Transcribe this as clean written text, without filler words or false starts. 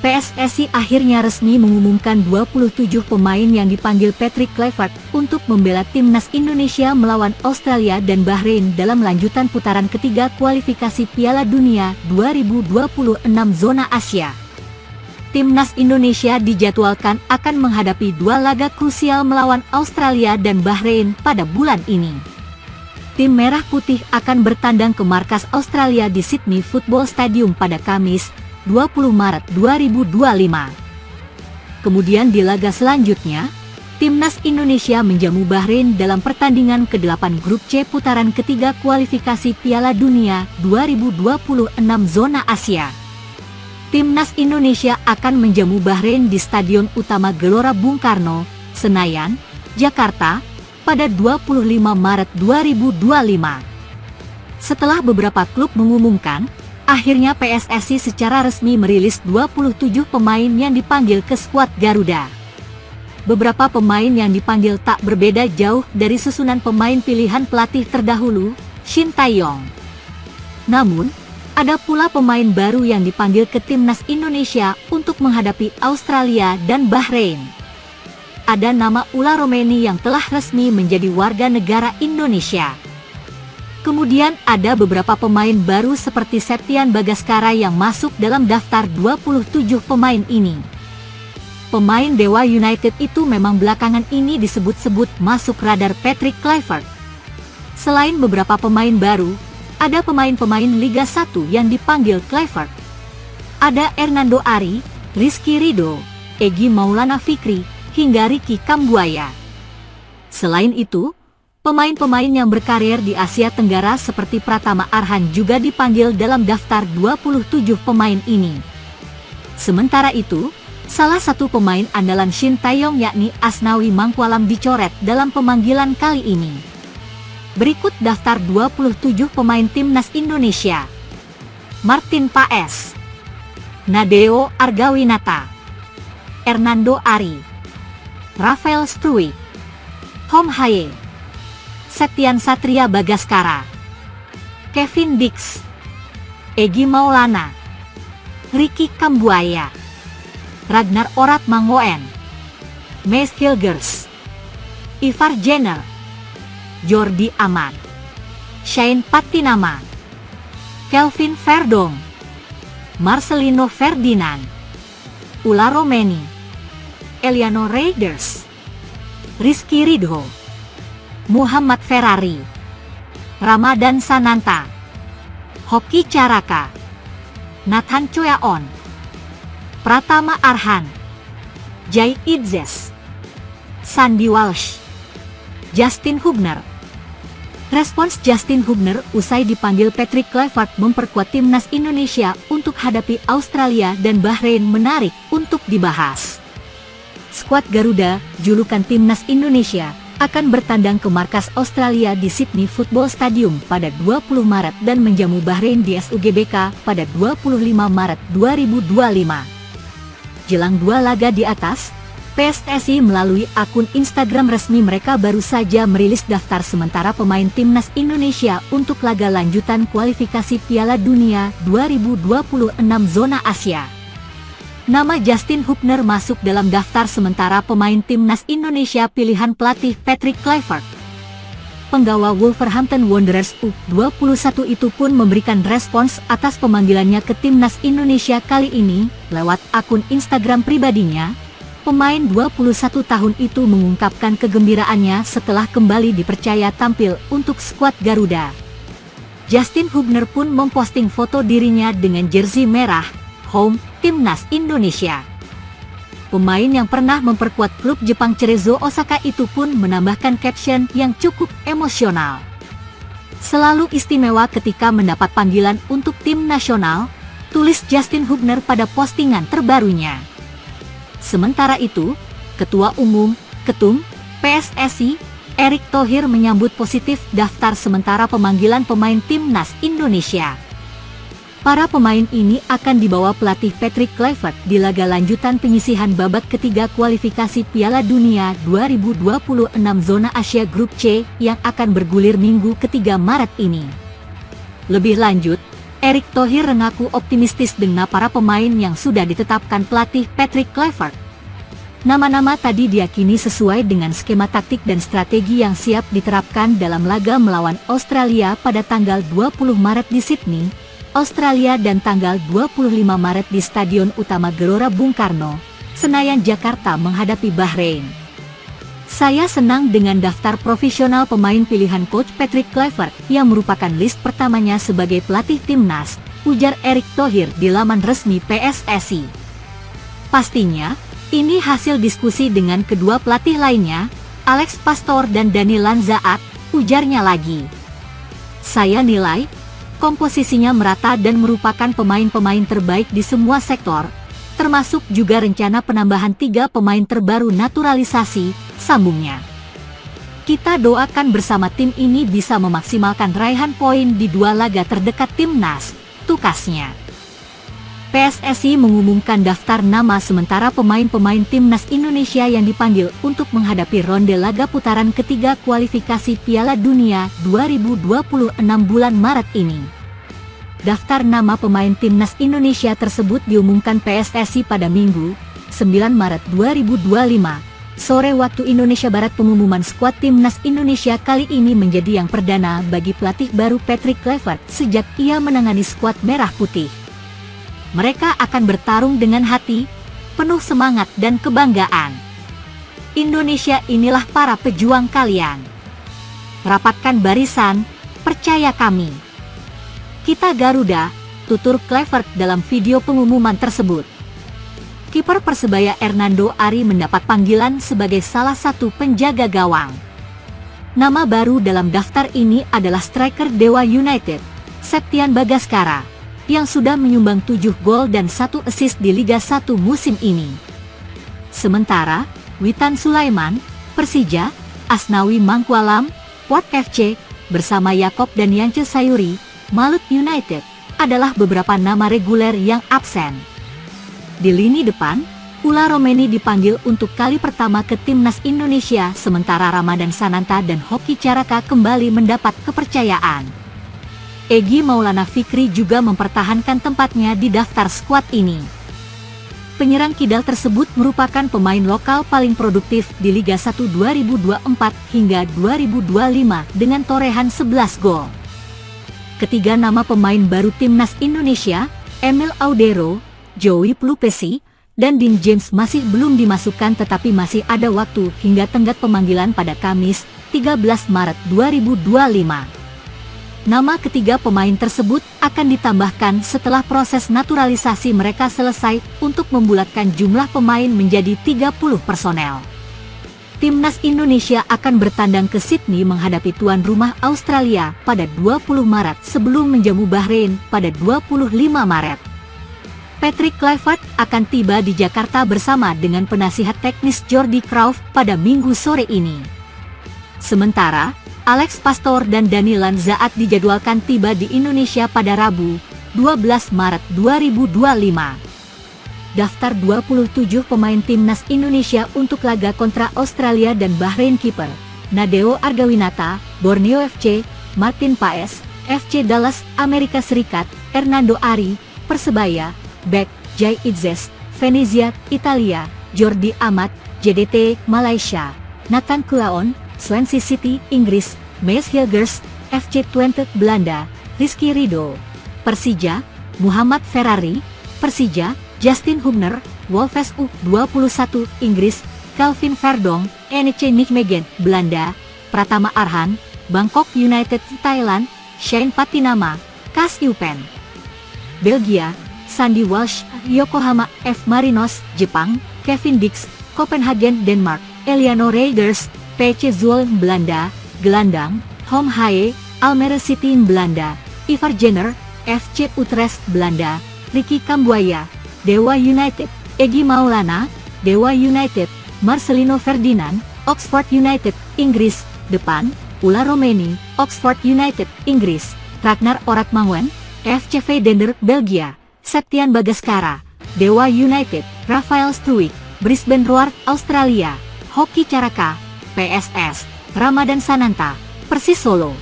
PSSI akhirnya resmi mengumumkan 27 pemain yang dipanggil Patrick Kluivert untuk membela timnas Indonesia melawan Australia dan Bahrain dalam lanjutan putaran ketiga kualifikasi Piala Dunia 2026 zona Asia. Timnas Indonesia dijadwalkan akan menghadapi dua laga krusial melawan Australia dan Bahrain pada bulan ini. Tim Merah Putih akan bertandang ke markas Australia di Sydney Football Stadium pada Kamis, 20 Maret 2025. Kemudian di laga selanjutnya, Timnas Indonesia menjamu Bahrain dalam pertandingan ke-8 Grup C putaran ketiga kualifikasi Piala Dunia 2026 zona Asia. Timnas Indonesia akan menjamu Bahrain di Stadion Utama Gelora Bung Karno, Senayan, Jakarta, pada 25 Maret 2025. Setelah beberapa klub mengumumkan, akhirnya PSSI secara resmi merilis 27 pemain yang dipanggil ke skuad Garuda. Beberapa pemain yang dipanggil tak berbeda jauh dari susunan pemain pilihan pelatih terdahulu, Shin Tae-yong. Namun, ada pula pemain baru yang dipanggil ke timnas Indonesia untuk menghadapi Australia dan Bahrain. Ada nama Ula Romeni yang telah resmi menjadi warga negara Indonesia. Kemudian ada beberapa pemain baru seperti Septian Bagaskara yang masuk dalam daftar 27 pemain ini. Pemain Dewa United itu memang belakangan ini disebut-sebut masuk radar Patrick Kluivert. Selain beberapa pemain baru, ada pemain-pemain Liga 1 yang dipanggil Kluivert. Ada Hernando Ari, Rizky Ridho, Egy Maulana Fikri, hingga Ricky Kambuaya. Selain itu, pemain-pemain yang berkarir di Asia Tenggara seperti Pratama Arhan juga dipanggil dalam daftar 27 pemain ini. Sementara itu, salah satu pemain andalan Shin Tae-yong yakni Asnawi Mangkualam dicoret dalam pemanggilan kali ini. Berikut daftar 27 pemain timnas Indonesia. Martin Paes, Nadeo Argawinata, Hernando Ari, Rafael Struijk, Hom Haye, Septian Satria Bagaskara, Kevin Dix, Egy Maulana, Ricky Kambuaya, Ragnar Orat Mangoen, Mees Hilgers, Ivar Jenner, Jordi Amat, Shane Patinama, Kelvin Verdong, Marcelino Ferdinand, Ula Romeni, Eliano Reinders, Rizky Ridho, Muhammad Ferrari, Ramadan Sananta, Hoki Caraka, Nathan Choyaon, Pratama Arhan, Jai Idzes, Sandy Walsh, Justin Hubner. Respons Justin Hubner usai dipanggil Patrick Kluivert memperkuat timnas Indonesia untuk hadapi Australia dan Bahrain menarik untuk dibahas. Skuad Garuda, julukan timnas Indonesia, akan bertandang ke markas Australia di Sydney Football Stadium pada 20 Maret dan menjamu Bahrain di SUGBK pada 25 Maret 2025. Jelang dua laga di atas, PSSI melalui akun Instagram resmi mereka baru saja merilis daftar sementara pemain timnas Indonesia untuk laga lanjutan kualifikasi Piala Dunia 2026 zona Asia. Nama Justin Hubner masuk dalam daftar sementara pemain timnas Indonesia pilihan pelatih Patrick Kluivert. Penggawa Wolverhampton Wanderers U21 itu pun memberikan respons atas pemanggilannya ke timnas Indonesia kali ini lewat akun Instagram pribadinya. Pemain 21 tahun itu mengungkapkan kegembiraannya setelah kembali dipercaya tampil untuk skuad Garuda. Justin Hubner pun memposting foto dirinya dengan jersey merah, home, timnas Indonesia. Pemain yang pernah memperkuat klub Jepang Cerezo Osaka itu pun menambahkan caption yang cukup emosional. Selalu istimewa ketika mendapat panggilan untuk tim nasional, tulis Justin Hubner pada postingan terbarunya. Sementara itu, Ketua Umum, Ketum, PSSI, Erick Thohir menyambut positif daftar sementara pemanggilan pemain timnas Indonesia. Para pemain ini akan dibawa pelatih Patrick Kluivert di laga lanjutan penyisihan babak ketiga kualifikasi Piala Dunia 2026 zona Asia Grup C yang akan bergulir Minggu ketiga Maret ini. Lebih lanjut, Erick Thohir mengaku optimistis dengan para pemain yang sudah ditetapkan pelatih Patrick Kluivert. Nama-nama tadi diyakini sesuai dengan skema taktik dan strategi yang siap diterapkan dalam laga melawan Australia pada tanggal 20 Maret di Sydney, Australia dan tanggal 25 Maret di Stadion Utama Gelora Bung Karno, Senayan, Jakarta menghadapi Bahrain. Saya senang dengan daftar profesional pemain pilihan Coach Patrick Kluivert yang merupakan list pertamanya sebagai pelatih timnas, ujar Erick Thohir di laman resmi PSSI. Pastinya, ini hasil diskusi dengan kedua pelatih lainnya, Alex Pastoor dan Danilan Zaat, ujarnya lagi. Saya nilai, komposisinya merata dan merupakan pemain-pemain terbaik di semua sektor, termasuk juga rencana penambahan 3 pemain terbaru naturalisasi, sambungnya. Kita doakan bersama tim ini bisa memaksimalkan raihan poin di 2 laga terdekat timnas, tukasnya. PSSI mengumumkan daftar nama sementara pemain-pemain timnas Indonesia yang dipanggil untuk menghadapi ronde laga putaran ketiga kualifikasi Piala Dunia 2026 bulan Maret ini. Daftar nama pemain timnas Indonesia tersebut diumumkan PSSI pada Minggu, 9 Maret 2025, sore waktu Indonesia Barat. Pengumuman skuad timnas Indonesia kali ini menjadi yang perdana bagi pelatih baru Patrick Kluivert sejak ia menangani skuad Merah Putih. Mereka akan bertarung dengan hati, penuh semangat dan kebanggaan. Indonesia, inilah para pejuang kalian. Rapatkan barisan, percaya kami. Kita Garuda, tutur Kluivert dalam video pengumuman tersebut. Kiper Persebaya Hernando Ari mendapat panggilan sebagai salah satu penjaga gawang. Nama baru dalam daftar ini adalah striker Dewa United, Septian Bagaskara, yang sudah menyumbang 7 gol dan 1 assist di Liga 1 musim ini. Sementara, Witan Sulaiman, Persija, Asnawi Mangkualam, Port FC, bersama Yakob dan Yance Sayuri, Malut United, adalah beberapa nama reguler yang absen. Di lini depan, Ula Romeni dipanggil untuk kali pertama ke timnas Indonesia, sementara Ramadan Sananta dan Hoki Caraka kembali mendapat kepercayaan. Egy Maulana Fikri juga mempertahankan tempatnya di daftar skuad ini. Penyerang kidal tersebut merupakan pemain lokal paling produktif di Liga 1 2024 hingga 2025 dengan torehan 11 gol. Ketiga nama pemain baru timnas Indonesia, Emil Audero, Joey Plupesi, dan Dean James masih belum dimasukkan, tetapi masih ada waktu hingga tenggat pemanggilan pada Kamis, 13 Maret 2025. Nama ketiga pemain tersebut akan ditambahkan setelah proses naturalisasi mereka selesai untuk membulatkan jumlah pemain menjadi 30 personel. Timnas Indonesia akan bertandang ke Sydney menghadapi tuan rumah Australia pada 20 Maret sebelum menjamu Bahrain pada 25 Maret. Patrick Kluivert akan tiba di Jakarta bersama dengan penasihat teknis Jordi Croup pada Minggu sore ini. Sementara, Alex Pastoor dan Danilan Zaat dijadwalkan tiba di Indonesia pada Rabu, 12 Maret 2025. Daftar 27 pemain timnas Indonesia untuk laga kontra Australia dan Bahrain: kiper Nadeo Argawinata, Borneo FC; Martin Paes, FC Dallas, Amerika Serikat; Hernando Ari, Persebaya; Bek, Jai Itzes, Venezia, Italia; Jordi Amat, JDT, Malaysia; Nathan Kulaon, Swansea City, Inggris; Mees Hilgers, FC Twente, Belanda; Rizky Ridho, Persija; Muhammad Ferrari, Persija; Justin Hubner, Wolves U21, Inggris; Calvin Verdong, NEC Nijmegen, Belanda; Pratama Arhan, Bangkok United, Thailand; Shane Patinama, KAS Eupen, Belgia; Sandy Walsh, Yokohama F. Marinos, Jepang; Kevin Dix, Copenhagen, Denmark; Eliano Reigers, PC Zwolle, Belanda; Gelandang, Hom Hae, Almere City, Belanda; Ivar Jenner, FC Utrecht, Belanda; Ricky Kambuaya, Dewa United; Egy Maulana, Dewa United; Marcelino Ferdinand, Oxford United, Inggris; depan, Ula Romeni, Oxford United, Inggris; Ragnar Oratmanguwen, FC Veendender, Belgia; Septian Bagaskara, Dewa United; Rafael Struijk, Brisbane Roar, Australia; Hoki Caraka, PSS; Ramadan Sananta, Persis Solo.